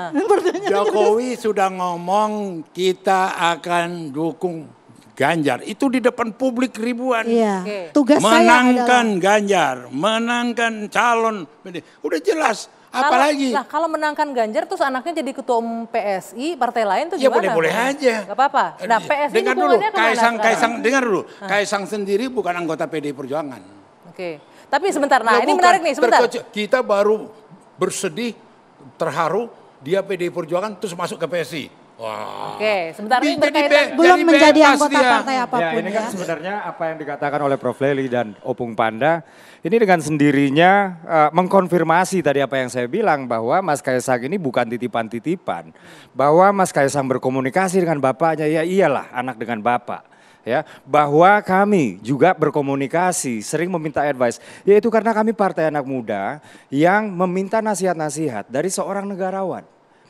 Jokowi sudah ngomong kita akan dukung Ganjar. Itu di depan publik ribuan. Iya. Tugas menangkan Ganjar, menangkan calon. Udah jelas. Apalagi? Nah, kalau menangkan Ganjar terus anaknya jadi ketua umum PSI, partai lain tuh gimana? Ya boleh-boleh aja. Gak apa-apa. Nah PSI dengar dulu, Kaisang dengar dulu. Kaisang sendiri bukan anggota PDI Perjuangan. Oke. Tapi sebentar, nah ini menarik nih, sebentar. Kita baru bersedih terharu dia PDI Perjuangan terus masuk ke PSI. Wah. Oke, sebentar ini berkaitan belum menjadi anggota dia. partai apapun Ya, ini kan sebenarnya apa yang dikatakan oleh Prof. Lely dan Opung Panda, ini dengan sendirinya mengkonfirmasi tadi apa yang saya bilang bahwa Mas Kaisang ini bukan titipan-titipan. Bahwa Mas Kaisang berkomunikasi dengan bapaknya, ya iyalah anak dengan bapak. Ya, bahwa kami juga berkomunikasi, sering meminta advice, yaitu karena kami partai anak muda yang meminta nasihat-nasihat dari seorang negarawan,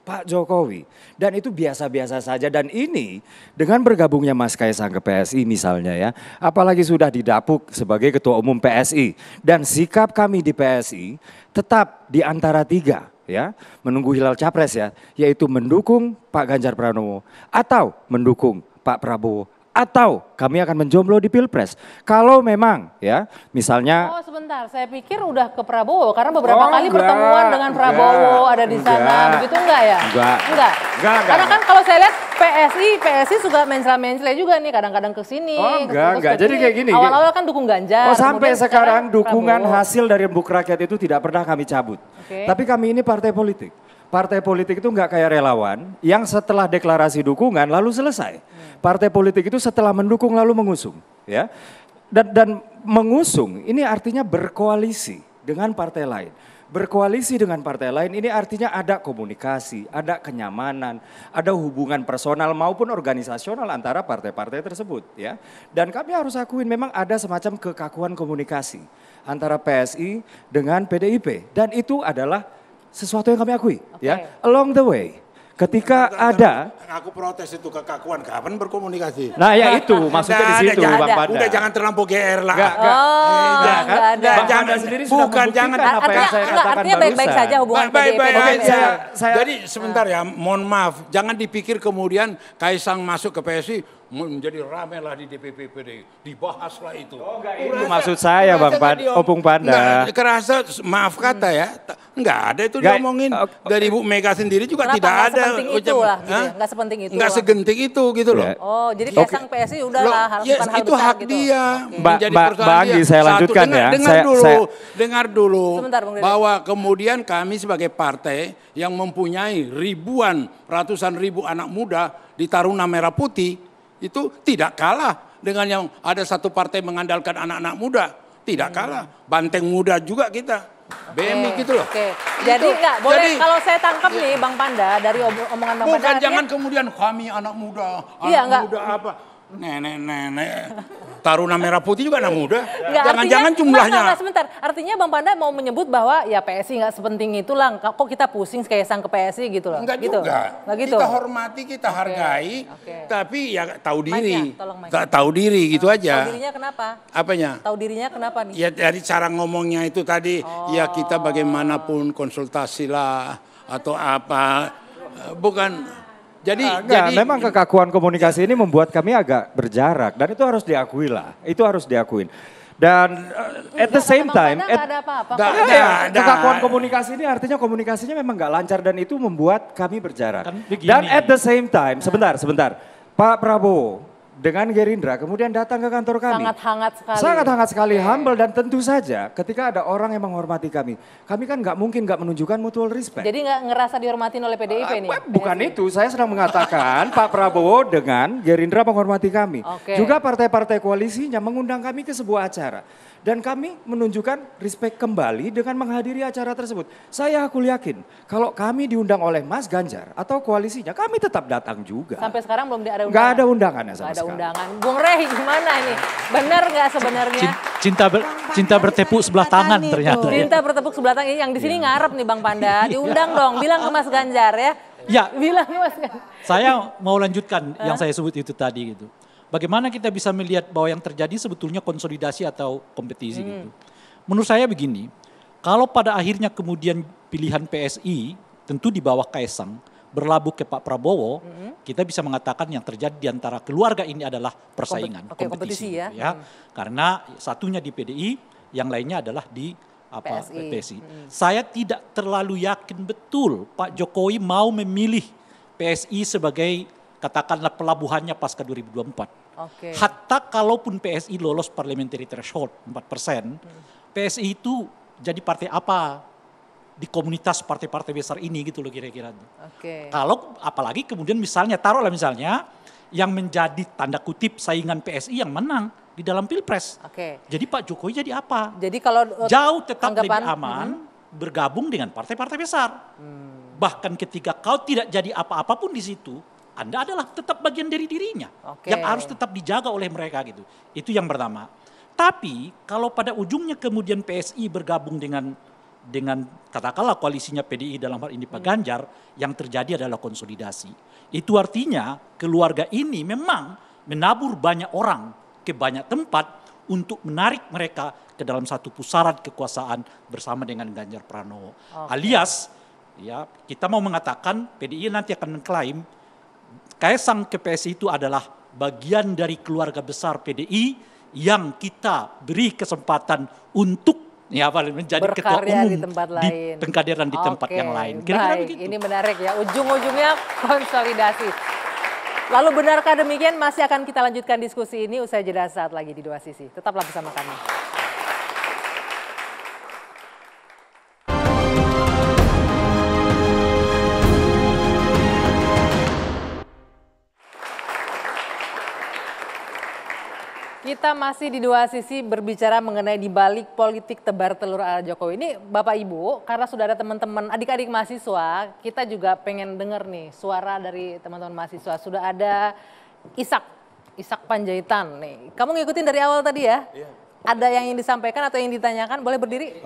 Pak Jokowi. Dan itu biasa-biasa saja, dan ini dengan bergabungnya Mas Kaisang ke PSI misalnya ya, apalagi sudah didapuk sebagai Ketua Umum PSI, dan sikap kami di PSI tetap di antara tiga ya, menunggu hilal capres ya, yaitu mendukung Pak Ganjar Pranowo atau mendukung Pak Prabowo, atau kami akan menjomblo di Pilpres. Kalau memang ya misalnya. Oh sebentar, saya pikir udah ke Prabowo karena beberapa kali pertemuan dengan Prabowo ada di sana, begitu enggak ya? Enggak. Karena kan kalau saya lihat PSI suka mencela-mencela juga nih, kadang-kadang ke sini. Oh enggak. Jadi kayak gini. Awal-awal kan dukung Ganjar. Oh sampai sekarang dukungan Prabowo. hasil dari Embuk Rakyat itu tidak pernah kami cabut. Tapi kami ini partai politik. Partai politik itu nggak kayak relawan yang setelah deklarasi dukungan lalu selesai. Partai politik itu setelah mendukung lalu mengusung, ya. Dan mengusung ini artinya berkoalisi dengan partai lain. Berkoalisi dengan partai lain ini artinya ada komunikasi, ada kenyamanan, ada hubungan personal maupun organisasional antara partai-partai tersebut, ya. Dan kami harus akuin memang ada semacam kekakuan komunikasi antara PSI dengan PDIP, dan itu adalah sesuatu yang kami akui, ya. Along the way, ketika ada. Aku protes itu kekakuan, kapan berkomunikasi? Nah ya itu, maksudnya di situ Bang Panda. Udah jangan terlampau GR lah. Enggak ada. Bang Panda sendiri sudah membuktikan apa yang saya katakan artinya baik-baik saja hubungan PDIP. Baik-baik. Jadi sebentar ya, mohon maaf, jangan dipikir kemudian Kaisang masuk ke PSI menjadi rame lah di DPP PDI, dibahas lah itu. Itu maksud saya Bang Opung Panda. Enggak, kerasa maaf kata ya, enggak ada itu diomongin dari Bu Mega sendiri juga. Tidak ada. Enggak sepenting itu. Enggak segenting itu gitu loh. Oh, jadi Kaisang PSI udahlah bukan hal itu besar hak gitu. dia. Mbak Anggi saya lanjutkan ya. Dengar dulu Sebentar, Bung Dede. bahwa kemudian kami sebagai partai yang mempunyai ratusan ribu anak muda di Taruna Merah Putih itu tidak kalah dengan yang ada satu partai mengandalkan anak-anak muda. Tidak kalah. Banteng muda juga kita. BMI gitu loh. Jadi enggak boleh, kalau saya tangkap nih Bang Panda dari omongan Bang Panda. Bukan, jangan kemudian kami anak muda. Anak muda apa? Nenek-nenek. Taruna Merah Putih juga anak muda. Jangan-jangan jumlahnya. Enggak, sebentar. Artinya Bang Panda mau menyebut bahwa ya PSI nggak sepenting itulah. Kok kita pusing Kaisang ke PSI gitu loh. Enggak gitu. juga. Nggak gitu. Kita hormati, kita hargai. Tapi ya tahu diri. Tahu diri gitu aja. Tahu dirinya kenapa? Apanya? Tahu dirinya kenapa nih? Ya dari cara ngomongnya itu tadi. Ya kita bagaimanapun konsultasi lah. Atau apa. Bukan. Jadi memang kekakuan komunikasi ini membuat kami agak berjarak, dan itu harus diakui lah, itu harus diakuin. Dan at the same time, kekakuan komunikasi ini artinya komunikasinya memang nggak lancar, dan itu membuat kami berjarak. Dan at the same time, sebentar, Pak Prabowo dengan Gerindra kemudian datang ke kantor kami. Sangat hangat sekali. Sangat hangat sekali, humble, dan tentu saja ketika ada orang yang menghormati kami kan nggak mungkin nggak menunjukkan mutual respect. Jadi nggak ngerasa dihormatin oleh PDIP nih? Bukan itu, saya sedang mengatakan Pak Prabowo dengan Gerindra menghormati kami. Juga partai-partai koalisinya mengundang kami ke sebuah acara. Dan kami menunjukkan respect kembali dengan menghadiri acara tersebut. Saya aku yakin kalau kami diundang oleh Mas Ganjar atau koalisinya, kami tetap datang juga. Sampai sekarang belum ada undangan? Nggak ada undangannya sama sekali. Nggak ada undangan. Bung Rey gimana ini? Benar nggak sebenarnya? Cinta bertepuk sebelah tangan ternyata. Cinta bertepuk sebelah tangan. Yang di sini ngarep nih Bang Panda. Diundang dong, bilang ke Mas Ganjar ya. Ya. Bilang ke Mas Ganjar. Saya mau lanjutkan yang saya sebut itu tadi gitu. Bagaimana kita bisa melihat bahwa yang terjadi sebetulnya konsolidasi atau kompetisi gitu. Menurut saya begini, kalau pada akhirnya kemudian pilihan PSI tentu di bawah Kaisang berlabuh ke Pak Prabowo, kita bisa mengatakan yang terjadi di antara keluarga ini adalah persaingan, kompetisi ya. Karena satunya di PDI, yang lainnya adalah di PSI. Saya tidak terlalu yakin betul Pak Jokowi mau memilih PSI sebagai katakanlah pelabuhannya pasca 2024. Hatta kalaupun PSI lolos parliamentary threshold 4%, PSI itu jadi partai apa di komunitas partai-partai besar ini gitu loh kira-kira. Oke. Kalau apalagi kemudian misalnya taruhlah misalnya yang menjadi tanda kutip saingan PSI yang menang di dalam Pilpres. Oke. Jadi Pak Jokowi jadi apa? Jadi kalau jauh tetap anggapan, lebih aman bergabung dengan partai-partai besar. Bahkan ketika kau tidak jadi apa-apa pun di situ, Anda adalah tetap bagian dari dirinya. Yang harus tetap dijaga oleh mereka gitu. Itu yang pertama. Tapi kalau pada ujungnya kemudian PSI bergabung dengan katakanlah koalisinya PDI dalam hal ini Pak Ganjar, yang terjadi adalah konsolidasi. Itu artinya keluarga ini memang menabur banyak orang ke banyak tempat untuk menarik mereka ke dalam satu pusaran kekuasaan bersama dengan Ganjar Pranowo. Alias ya kita mau mengatakan PDI nanti akan mengklaim Kaisang ke PSI itu adalah bagian dari keluarga besar PDI yang kita beri kesempatan untuk menjadi ketua umum di tempat lain. Di pengkaderan di tempat yang lain. Kira-kira begitu. Ini menarik ya, ujung-ujungnya konsolidasi. Lalu benarkah demikian? Masih akan kita lanjutkan diskusi ini usai jeda saat lagi di Dua Sisi. Tetaplah bersama kami. Kita masih di Dua Sisi berbicara mengenai dibalik politik tebar telur ala Jokowi. Ini Bapak Ibu, karena sudah ada teman-teman adik-adik mahasiswa, kita juga pengen dengar nih suara dari teman-teman mahasiswa. Sudah ada Ishak Panjaitan nih. Kamu ngikutin dari awal tadi ya? Iya. Ada yang ingin disampaikan atau yang ditanyakan? Boleh berdiri?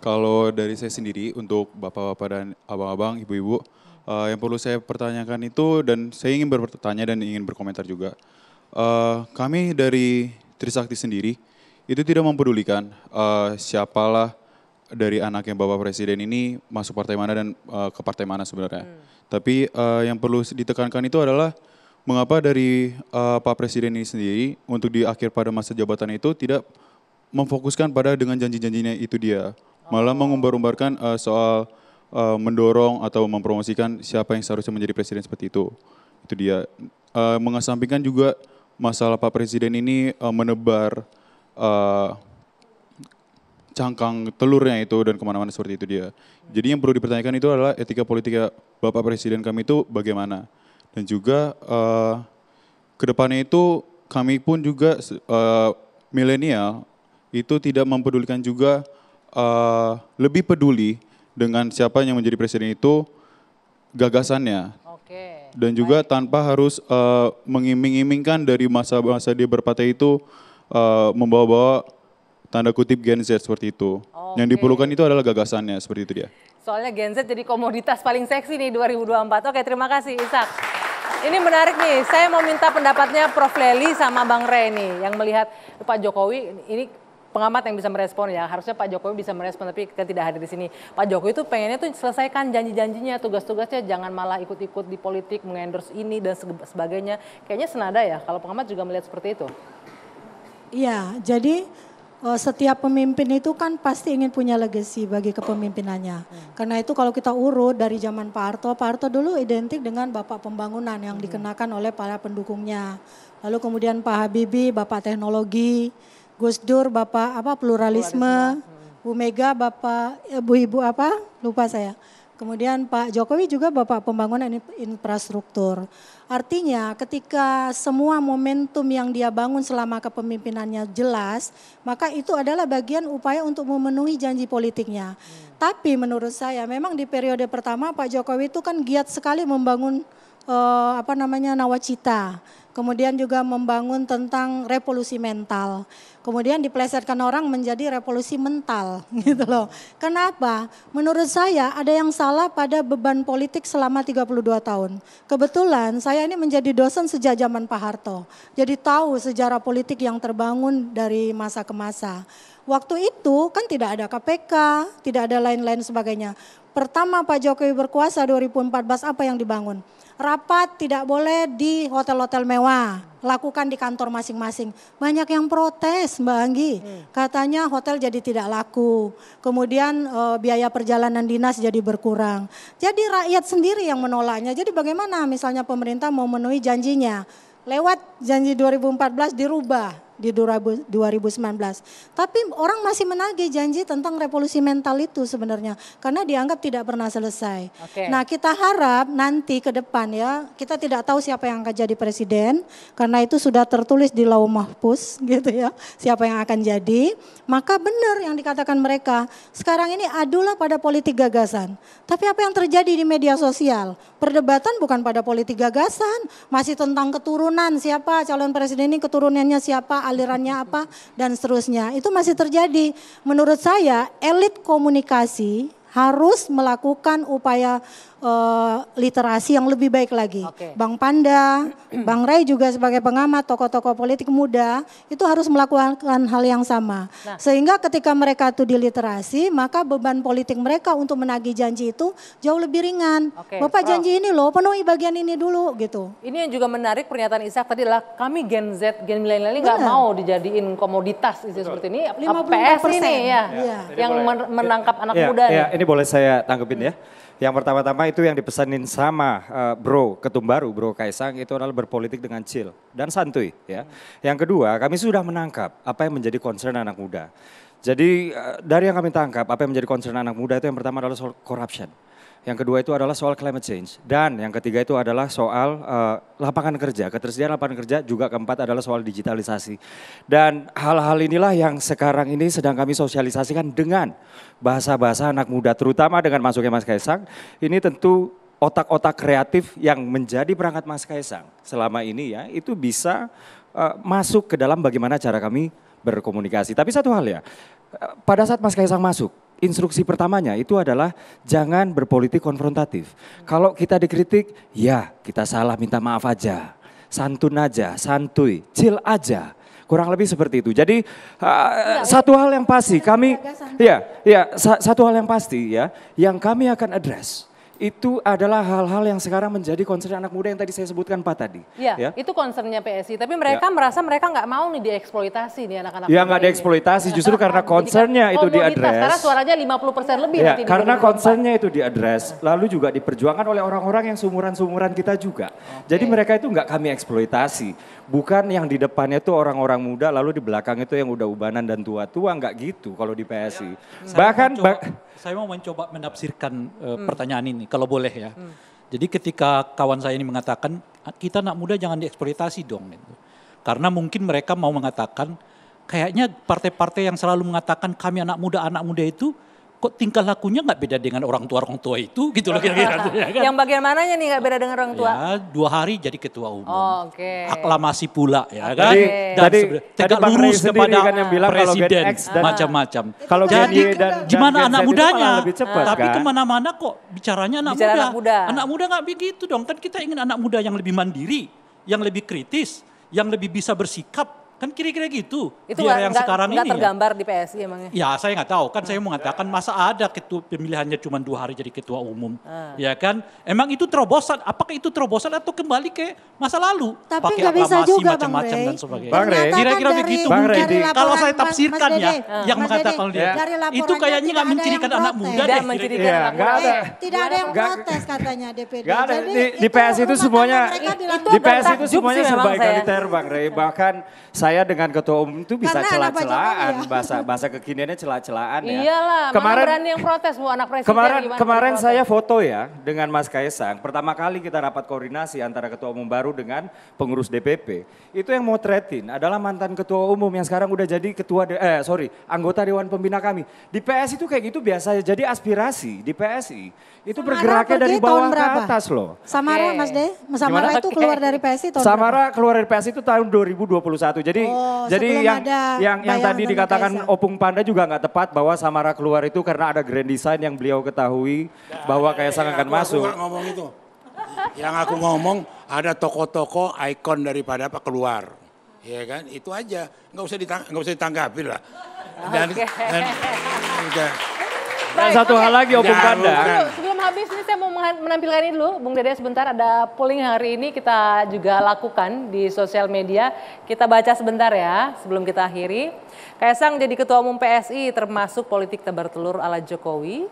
Kalau dari saya sendiri untuk bapak-bapak dan abang-abang, ibu-ibu, yang perlu saya pertanyakan itu dan saya ingin bertanya dan ingin berkomentar juga. Kami dari Trisakti sendiri itu tidak mempedulikan siapalah dari anak yang Bapak Presiden ini masuk partai mana dan ke partai mana sebenarnya. Tapi yang perlu ditekankan itu adalah mengapa dari Pak Presiden ini sendiri untuk di akhir pada masa jabatan itu tidak memfokuskan pada dengan janji-janjinya itu dia. Malah mengumbar-umbarkan soal mendorong atau mempromosikan siapa yang seharusnya menjadi presiden seperti itu. Itu dia. Mengesampingkan juga masalah Pak Presiden ini menebar cangkang telurnya itu dan kemana-mana seperti itu dia. Jadi yang perlu dipertanyakan itu adalah etika politik Bapak Presiden kami itu bagaimana. Dan juga kedepannya itu kami pun juga milenial itu tidak mempedulikan juga lebih peduli dengan siapa yang menjadi presiden itu gagasannya. Dan juga tanpa harus mengiming-imingkan dari masa-masa dia berpartai itu membawa-bawa tanda kutip Gen Z seperti itu. Yang diperlukan itu adalah gagasannya, seperti itu dia. Soalnya Gen Z jadi komoditas paling seksi nih 2024. Oke, terima kasih Ishak. Ini menarik nih, saya mau minta pendapatnya Prof. Lely sama Bang Rey nih yang melihat Pak Jokowi, ini pengamat yang bisa merespon ya, harusnya Pak Jokowi bisa merespon tapi kan tidak hadir di sini. Pak Jokowi itu pengennya tuh selesaikan janji-janjinya, tugas-tugasnya, jangan malah ikut-ikut di politik, mengendorse ini dan sebagainya. Kayaknya senada ya, kalau pengamat juga melihat seperti itu. Iya, jadi setiap pemimpin itu kan pasti ingin punya legacy bagi kepemimpinannya. Karena itu kalau kita urut dari zaman Pak Harto dulu identik dengan Bapak Pembangunan yang dikenakan oleh para pendukungnya. Lalu kemudian Pak Habibie, Bapak Teknologi, Gus Dur, Bapak pluralisme. Bu Mega, Bapak, Ibu lupa saya. Kemudian Pak Jokowi juga Bapak Pembangunan Infrastruktur. Artinya ketika semua momentum yang dia bangun selama kepemimpinannya jelas, maka itu adalah bagian upaya untuk memenuhi janji politiknya. Tapi menurut saya memang di periode pertama Pak Jokowi itu kan giat sekali membangun nawacita. Kemudian juga membangun tentang revolusi mental. Kemudian dipelesetkan orang menjadi revolusi mental gitu loh. Kenapa? Menurut saya ada yang salah pada beban politik selama 32 tahun. Kebetulan saya ini menjadi dosen sejak zaman Pak Harto. Jadi tahu sejarah politik yang terbangun dari masa ke masa. Waktu itu kan tidak ada KPK, tidak ada lain-lain sebagainya. Pertama Pak Jokowi berkuasa 2014 apa yang dibangun? Rapat tidak boleh di hotel-hotel mewah, lakukan di kantor masing-masing. Banyak yang protes Mbak Anggi, katanya hotel jadi tidak laku. Kemudian biaya perjalanan dinas jadi berkurang. Jadi rakyat sendiri yang menolaknya. Jadi bagaimana misalnya pemerintah mau memenuhi janjinya? Lewat janji 2014 dirubah. di 2019. Tapi orang masih menagih janji tentang revolusi mental itu sebenarnya. Karena dianggap tidak pernah selesai. Nah kita harap nanti ke depan ya, kita tidak tahu siapa yang akan jadi presiden. Karena itu sudah tertulis di Lauh Mahfuz gitu ya, siapa yang akan jadi. Maka benar yang dikatakan mereka, sekarang ini adulah pada politik gagasan. Tapi apa yang terjadi di media sosial? Perdebatan bukan pada politik gagasan, masih tentang keturunan, siapa calon presiden ini keturunannya siapa, alirannya apa, dan seterusnya. Itu masih terjadi. Menurut saya elit komunikasi harus melakukan upaya literasi yang lebih baik lagi. Bang Panda, Bang Ray juga sebagai pengamat tokoh-tokoh politik muda itu harus melakukan hal yang sama. Sehingga ketika mereka itu diliterasi, maka beban politik mereka untuk menagih janji itu jauh lebih ringan. Bapak janji ini loh, penuhi bagian ini dulu gitu. Ini yang juga menarik pernyataan Ishak tadi adalah kami Gen Z, Gen milenial ini nggak mau dijadiin komoditas seperti ini. PS ini ya, yang menangkap anak muda. Ya, ini boleh saya tanggepin ya. Yang pertama-tama itu yang dipesanin sama Bro Ketum Baru, Bro Kaisang itu adalah berpolitik dengan chill dan santuy ya. Yang kedua, kami sudah menangkap apa yang menjadi concern anak muda. Jadi dari yang kami tangkap, apa yang menjadi concern anak muda itu yang pertama adalah soal corruption. Yang kedua itu adalah soal climate change. Dan yang ketiga itu adalah soal lapangan kerja, ketersediaan lapangan kerja. Juga keempat adalah soal digitalisasi. Dan hal-hal inilah yang sekarang ini sedang kami sosialisasikan dengan bahasa-bahasa anak muda. Terutama dengan masuknya Mas Kaisang. Ini tentu otak-otak kreatif yang menjadi perangkat Mas Kaisang selama ini ya. Itu bisa masuk ke dalam bagaimana cara kami berkomunikasi. Tapi satu hal ya, pada saat Mas Kaisang masuk, instruksi pertamanya itu adalah jangan berpolitik konfrontatif. Kalau kita dikritik, ya kita salah minta maaf aja. Santun aja, santuy, chill aja. Kurang lebih seperti itu. Jadi satu hal yang pasti kami, satu hal yang pasti ya, yang kami akan address. Itu adalah hal-hal yang sekarang menjadi concern anak muda yang tadi saya sebutkan Pak tadi. Ya, itu concernnya PSI. Tapi mereka merasa mereka nggak mau nih dieksploitasi nih anak-anak muda. Ya nggak dieksploitasi justru karena concernnya itu diadres. Karena suaranya 50% lebih. Ya, karena concernnya itu diadres. Lalu juga diperjuangkan oleh orang-orang yang sumuran-sumuran kita juga. Jadi mereka itu nggak kami eksploitasi. Bukan yang di depannya itu orang-orang muda lalu di belakang itu yang udah ubanan dan tua-tua, nggak gitu kalau di PSI. Saya mau mencoba menafsirkan pertanyaan ini, kalau boleh ya. Jadi ketika kawan saya ini mengatakan, kita anak muda jangan dieksploitasi dong. Gitu. Karena mungkin mereka mau mengatakan, kayaknya partai-partai yang selalu mengatakan kami anak muda itu, kok tingkah lakunya nggak beda dengan orang tua itu gitu loh kira-kira. Ya kan? Yang bagian mananya nih nggak beda dengan orang tua? Ya 2 hari jadi ketua umum. Aklamasi pula ya kan. Tadi tegak Bang lurus Ray kepada kan yang bilang presiden macam-macam. Jadi gimana anak mudanya? Tapi kemana-mana kok bicaranya anak muda. Anak muda nggak begitu dong. Kan kita ingin anak muda yang lebih mandiri, yang lebih kritis, yang lebih bisa bersikap. Kan kira-kira gitu. Itu nggak tergambar di PSI emangnya? Ya saya nggak tahu. Kan saya mengatakan masa ada pemilihannya cuma 2 hari jadi ketua umum. Ya kan? Emang itu terobosan. Apakah itu terobosan atau kembali ke masa lalu? Tapi nggak bisa juga Bang Ray. Dan sebagainya. Bang Ray. Kira-kira begitu mungkin. Kalau saya tafsirkan ya. Yang mengatakan dia. Itu kayaknya nggak mencirikan anak muda deh. Tidak ada yang protes katanya DPD. Nggak ada. Di PSI itu semuanya. Di PSI itu semuanya serba egaliter Bang Ray. Bahkan saya dengan ketua umum itu bisa celah-celahan, bahasa kekiniannya celah-celahan ya. Iyalah, mana berani yang protes mau anak presiden. Kemarin saya foto ya dengan Mas Kaisang. Pertama kali kita rapat koordinasi antara ketua umum baru dengan pengurus DPP. Itu yang motretin adalah mantan ketua umum yang sekarang udah jadi anggota Dewan Pembina kami. Di PSI itu kayak gitu biasa, jadi aspirasi di PSI. Itu bergeraknya dari bawah ke atas loh. Samara Mas De, Samara itu keluar dari PSI tahun Samara keluar dari PSI itu tahun 2021. Jadi yang tadi dikatakan Opung Panda juga nggak tepat bahwa Samara keluar itu karena ada grand design yang beliau ketahui bahwa Kaisang akan masuk. Aku ngomong itu. Yang aku ngomong ada tokoh-tokoh ikon daripada apa keluar. Ya kan? Itu aja. Nggak usah ditanggapi lah. Dan satu hal lagi Opung Panda. Sebelum habis ini saya mau menampilkan ini dulu, Bung Dede sebentar ada polling hari ini kita juga lakukan di sosial media. Kita baca sebentar ya sebelum kita akhiri. Kaisang jadi ketua umum PSI termasuk politik tebar telur ala Jokowi.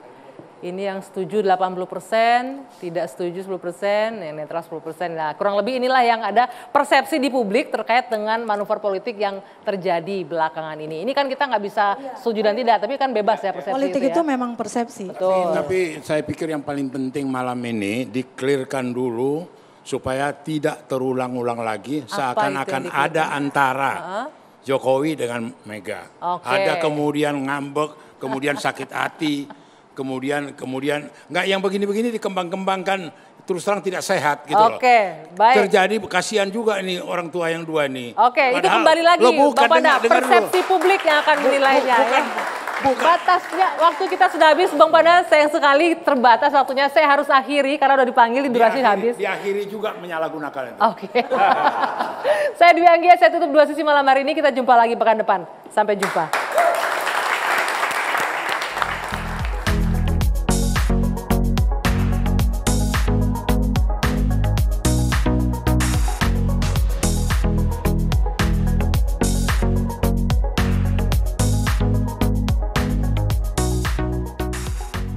Ini yang setuju 80%, tidak setuju 10%, yang netral 10%. Nah, kurang lebih inilah yang ada persepsi di publik terkait dengan manuver politik yang terjadi belakangan ini. Ini kan kita nggak bisa setuju dan tidak, tapi kan bebas ya persepsi Politik itu ya. itu memang persepsi. Tapi saya pikir yang paling penting malam ini di-clearkan dulu supaya tidak terulang-ulang lagi seakan-akan ada antara Jokowi dengan Mega. Ada kemudian ngambek, kemudian sakit hati, kemudian nggak yang begini-begini dikembang-kembangkan terus terang tidak sehat gitu loh. Baik. Terjadi kasihan juga ini orang tua yang dua nih. Itu kembali lagi Bapak Panda, persepsi publik yang akan menilainya. Batasnya waktu kita sudah habis Bang Panda, sayang sekali terbatas waktunya. Saya harus akhiri karena udah dipanggil, durasi habis. Diakhiri juga menyalahgunakan itu. Saya Dwi Anggia, saya tutup Dua Sisi malam hari ini. Kita jumpa lagi pekan depan. Sampai jumpa.